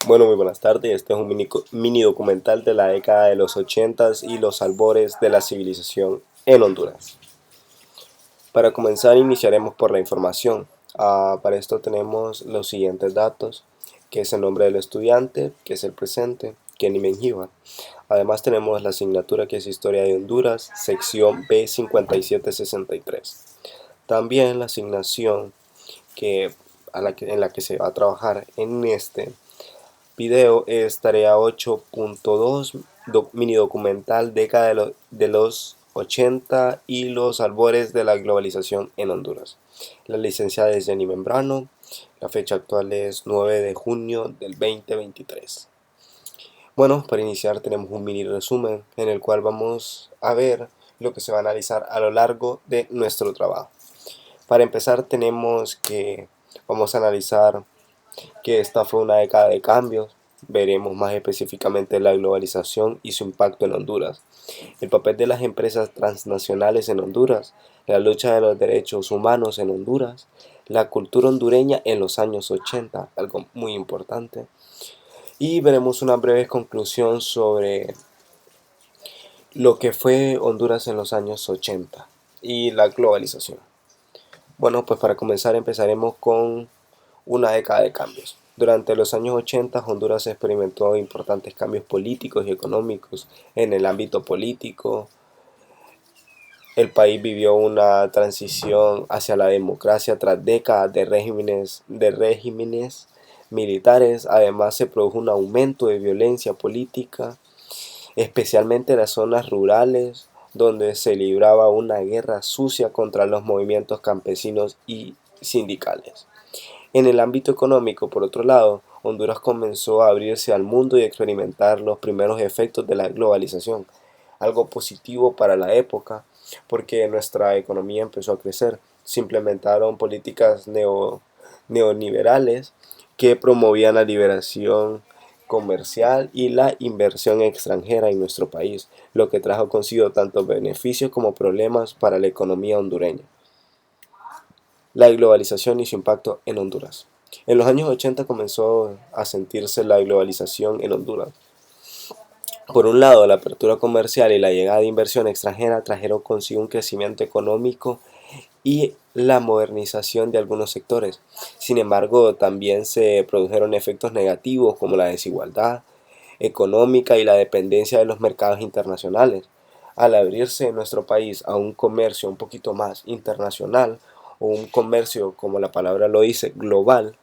Bueno, muy buenas tardes. Este es un mini documental de la década de los 80 y los albores de la civilización en Honduras. Para comenzar, iniciaremos por la información. Para esto tenemos los siguientes datos, que es el nombre del estudiante, que es el presente, Kenny Menjivar. Además tenemos la asignatura que es Historia de Honduras, sección B5763. También la asignación que, en la que se va a trabajar en este video es tarea 8.2, mini documental década de los 80 y los albores de la globalización en Honduras. La licenciada es Jenny Membrano, la fecha actual es 9 de junio del 2023. Bueno, para iniciar tenemos un mini resumen en el cual vamos a ver lo que se va a analizar a lo largo de nuestro trabajo. Para empezar vamos a analizar que esta fue una década de cambios. Veremos más específicamente la globalización y su impacto en Honduras, el papel de las empresas transnacionales en Honduras, la lucha de los derechos humanos en Honduras, la cultura hondureña en los años 80, algo muy importante, y veremos una breve conclusión sobre lo que fue Honduras en los años 80 y la globalización. Bueno, pues para comenzar empezaremos con una década de cambios. Durante los años 80, Honduras experimentó importantes cambios políticos y económicos en el ámbito político. El país vivió una transición hacia la democracia tras décadas de regímenes militares. Además, se produjo un aumento de violencia política, especialmente en las zonas rurales, donde se libraba una guerra sucia contra los movimientos campesinos y sindicales. En el ámbito económico, por otro lado, Honduras comenzó a abrirse al mundo y a experimentar los primeros efectos de la globalización, algo positivo para la época, porque nuestra economía empezó a crecer. Se implementaron políticas neoliberales que promovían la liberación comercial y la inversión extranjera en nuestro país, lo que trajo consigo tanto beneficios como problemas para la economía hondureña. La globalización y su impacto en Honduras. En los años 80 comenzó a sentirse la globalización en Honduras. Por un lado, la apertura comercial y la llegada de inversión extranjera trajeron consigo un crecimiento económico y la modernización de algunos sectores. Sin embargo, también se produjeron efectos negativos como la desigualdad económica y la dependencia de los mercados internacionales. Al abrirse nuestro país a un comercio un poquito más internacional, o un comercio, como la palabra lo dice, global,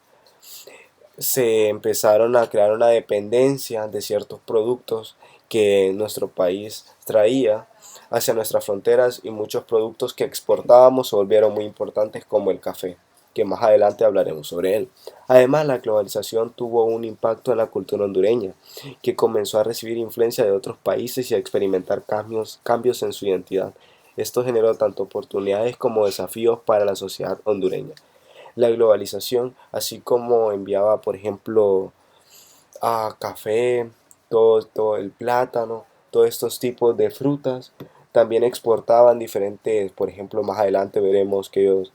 se empezaron a crear una dependencia de ciertos productos que nuestro país traía hacia nuestras fronteras, y muchos productos que exportábamos se volvieron muy importantes, como el café, que más adelante hablaremos sobre él. Además, la globalización tuvo un impacto en la cultura hondureña, que comenzó a recibir influencia de otros países y a experimentar cambios en su identidad. Esto generó tanto oportunidades como desafíos para la sociedad hondureña. La globalización, así como enviaba, por ejemplo, a café, todo el plátano, todos estos tipos de frutas, también exportaban diferentes. Por ejemplo, más adelante veremos que ellos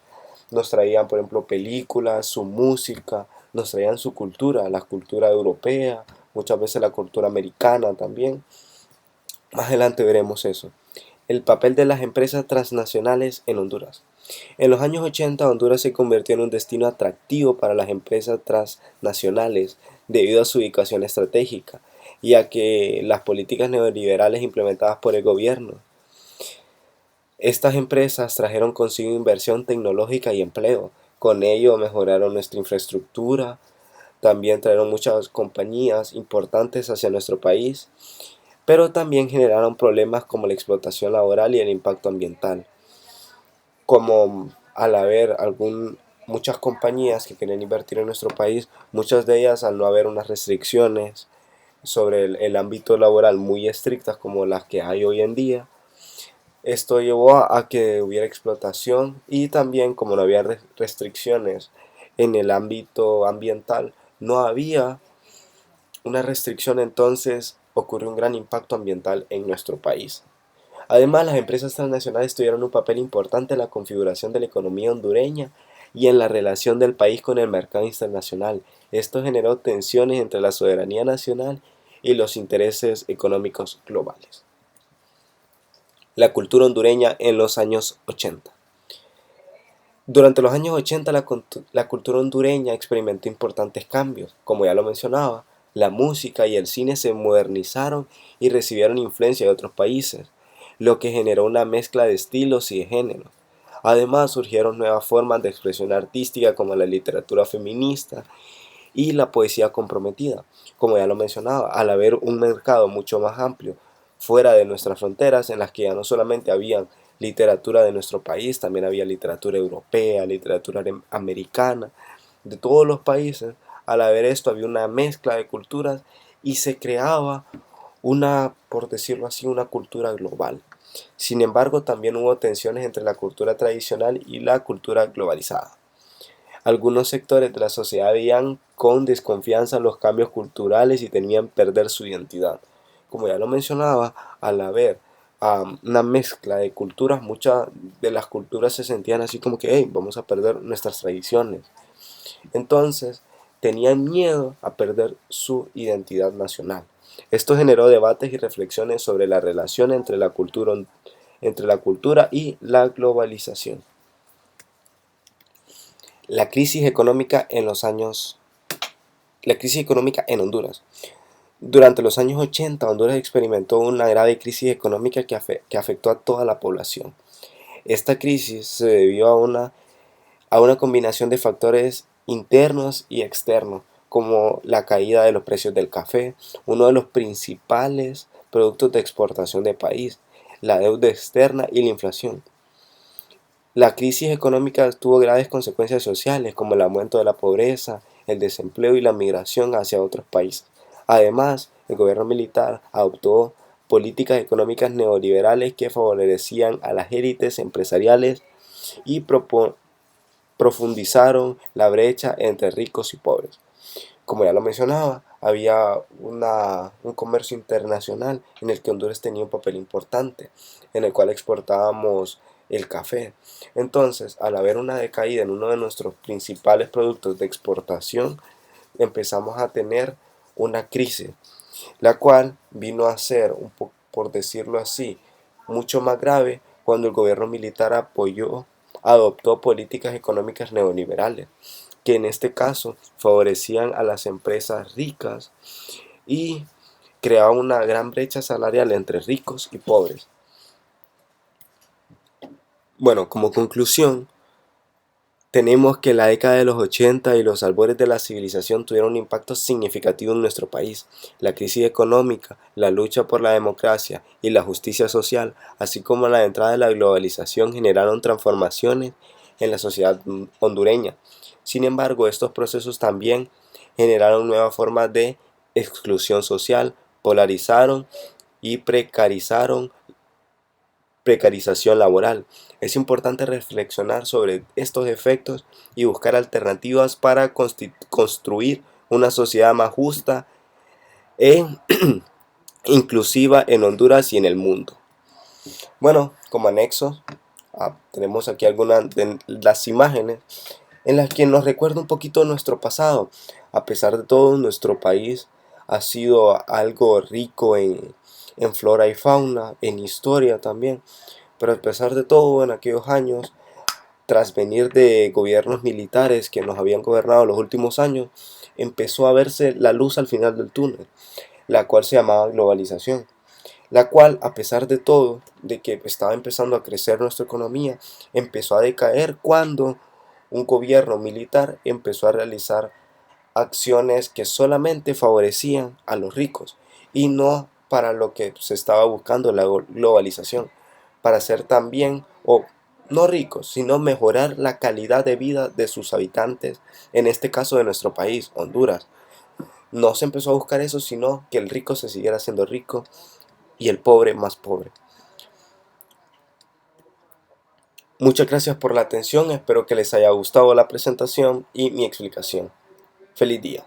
nos traían, por ejemplo, películas, su música, nos traían su cultura, la cultura europea, muchas veces la cultura americana también. Más adelante veremos eso. El papel de las empresas transnacionales en Honduras. En los años 80, Honduras se convirtió en un destino atractivo para las empresas transnacionales debido a su ubicación estratégica y a que las políticas neoliberales implementadas por el gobierno. Estas empresas trajeron consigo inversión tecnológica y empleo. Con ello mejoraron nuestra infraestructura, también trajeron muchas compañías importantes hacia nuestro país, pero también generaron problemas como la explotación laboral y el impacto ambiental, como al haber muchas compañías que quieren invertir en nuestro país, muchas de ellas, al no haber unas restricciones sobre el ámbito laboral muy estrictas como las que hay hoy en día, esto llevó a que hubiera explotación, y también, como no había restricciones en el ámbito ambiental, no había una restricción, entonces ocurrió un gran impacto ambiental en nuestro país. Además, las empresas transnacionales tuvieron un papel importante en la configuración de la economía hondureña y en la relación del país con el mercado internacional. Esto generó tensiones entre la soberanía nacional y los intereses económicos globales. La cultura hondureña en los años 80. Durante los años 80 la cultura hondureña experimentó importantes cambios. Como ya lo mencionaba, la música y el cine se modernizaron y recibieron influencia de otros países, lo que generó una mezcla de estilos y de géneros. Además, surgieron nuevas formas de expresión artística como la literatura feminista y la poesía comprometida. Como ya lo mencionaba, al haber un mercado mucho más amplio fuera de nuestras fronteras, en las que ya no solamente había literatura de nuestro país, también había literatura europea, literatura americana, de todos los países. Al haber esto había una mezcla de culturas y se creaba una, por decirlo así, una cultura global. Sin embargo, también hubo tensiones entre la cultura tradicional y la cultura globalizada. Algunos sectores de la sociedad veían con desconfianza los cambios culturales y temían perder su identidad. Como ya lo mencionaba, al haber una mezcla de culturas, muchas de las culturas se sentían así como que, hey, vamos a perder nuestras tradiciones. Entonces, tenían miedo a perder su identidad nacional. Esto generó debates y reflexiones sobre la relación entre la cultura y la globalización. La crisis económica en Honduras. Durante los años 80, Honduras experimentó una grave crisis económica que afectó a toda la población. Esta crisis se debió a una combinación de factores internos y externos, como la caída de los precios del café, uno de los principales productos de exportación del país, la deuda externa y la inflación. La crisis económica tuvo graves consecuencias sociales, como el aumento de la pobreza, el desempleo y la migración hacia otros países. Además, el gobierno militar adoptó políticas económicas neoliberales que favorecían a las élites empresariales y profundizaron la brecha entre ricos y pobres. Como ya lo mencionaba, había un comercio internacional en el que Honduras tenía un papel importante, en el cual exportábamos el café. Entonces, al haber una decaída en uno de nuestros principales productos de exportación, empezamos a tener una crisis, la cual vino a ser, por decirlo así, mucho más grave cuando el gobierno militar adoptó políticas económicas neoliberales, que en este caso favorecían a las empresas ricas y creaban una gran brecha salarial entre ricos y pobres. Bueno, como conclusión, tenemos que la década de los 80 y los albores de la civilización tuvieron un impacto significativo en nuestro país. La crisis económica, la lucha por la democracia y la justicia social, así como la entrada de la globalización, generaron transformaciones en la sociedad hondureña. Sin embargo, estos procesos también generaron nuevas formas de exclusión social, polarizaron y precarización laboral. Es importante reflexionar sobre estos efectos y buscar alternativas para construir una sociedad más justa e inclusiva en Honduras y en el mundo. Bueno, como anexo, tenemos aquí algunas de las imágenes en las que nos recuerda un poquito nuestro pasado. A pesar de todo, nuestro país ha sido algo rico en flora y fauna, en historia también. Pero a pesar de todo, en aquellos años, tras venir de gobiernos militares que nos habían gobernado los últimos años, empezó a verse la luz al final del túnel, la cual se llamaba globalización, la cual, a pesar de todo, de que estaba empezando a crecer nuestra economía, empezó a decaer cuando un gobierno militar empezó a realizar acciones que solamente favorecían a los ricos y no para lo que se estaba buscando, la globalización, para ser también, o no ricos, sino mejorar la calidad de vida de sus habitantes, en este caso de nuestro país, Honduras. No se empezó a buscar eso, sino que el rico se siguiera siendo rico y el pobre más pobre. Muchas gracias por la atención, espero que les haya gustado la presentación y mi explicación. Feliz día.